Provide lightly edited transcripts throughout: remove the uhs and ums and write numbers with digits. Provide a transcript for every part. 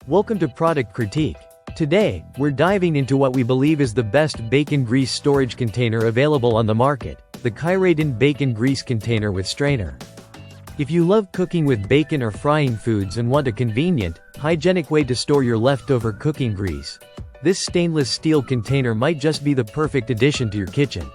Welcome to Product Critique. Today, we're diving into what we believe is the best bacon grease storage container available on the market, the Kyraton Bacon Grease Container with Strainer. If you love cooking with bacon or frying foods and want a convenient, hygienic way to store your leftover cooking grease, this stainless steel container might just be the perfect addition to your kitchen.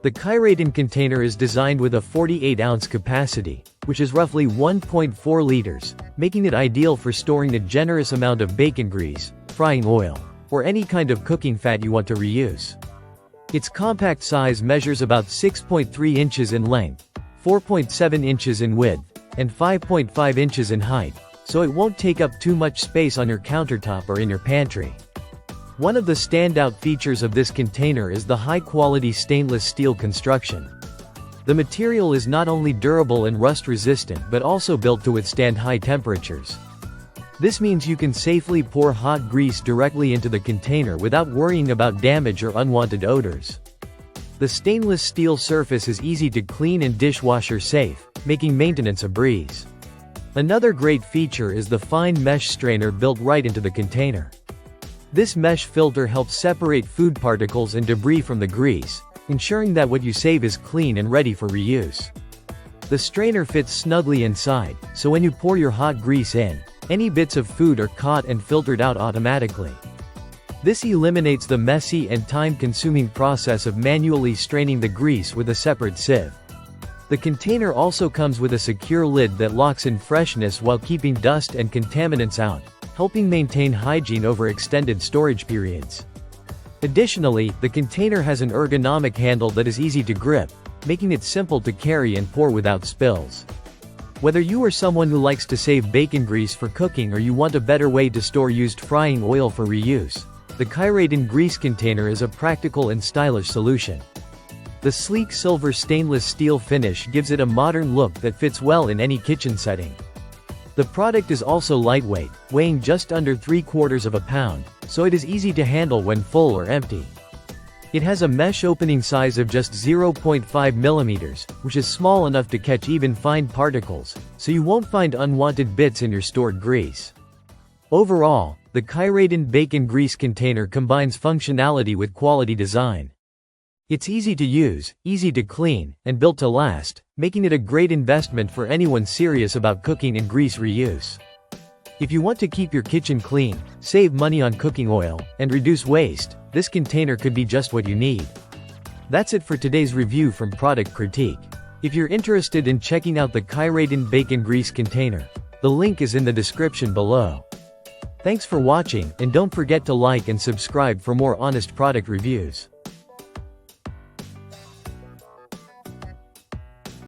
The Kyraton container is designed with a 48-ounce capacity, which is roughly 1.4 liters, making it ideal for storing a generous amount of bacon grease, frying oil, or any kind of cooking fat you want to reuse. Its compact size measures about 6.3 inches in length, 4.7 inches in width, and 5.5 inches in height, so it won't take up too much space on your countertop or in your pantry. One of the standout features of this container is the high-quality stainless steel construction. The material is not only durable and rust-resistant but also built to withstand high temperatures. This means you can safely pour hot grease directly into the container without worrying about damage or unwanted odors. The stainless steel surface is easy to clean and dishwasher safe, making maintenance a breeze. Another great feature is the fine mesh strainer built right into the container. This mesh filter helps separate food particles and debris from the grease, ensuring that what you save is clean and ready for reuse. The strainer fits snugly inside, so when you pour your hot grease in, any bits of food are caught and filtered out automatically. This eliminates the messy and time-consuming process of manually straining the grease with a separate sieve. The container also comes with a secure lid that locks in freshness while keeping dust and contaminants out, helping maintain hygiene over extended storage periods. Additionally, the container has an ergonomic handle that is easy to grip, making it simple to carry and pour without spills. Whether you are someone who likes to save bacon grease for cooking or you want a better way to store used frying oil for reuse, the Kyraton grease container is a practical and stylish solution. The sleek silver stainless steel finish gives it a modern look that fits well in any kitchen setting. The product is also lightweight, weighing just under 3/4 of a pound, so it is easy to handle when full or empty. It has a mesh opening size of just 0.5 millimeters, which is small enough to catch even fine particles, so you won't find unwanted bits in your stored grease. Overall, the Kyraton Bacon Grease Container combines functionality with quality design. It's easy to use, easy to clean, and built to last, making it a great investment for anyone serious about cooking and grease reuse. If you want to keep your kitchen clean, save money on cooking oil, and reduce waste, this container could be just what you need. That's it for today's review from Product Critique. If you're interested in checking out the Kyraton Bacon Grease Container, the link is in the description below. Thanks for watching, and don't forget to like and subscribe for more honest product reviews.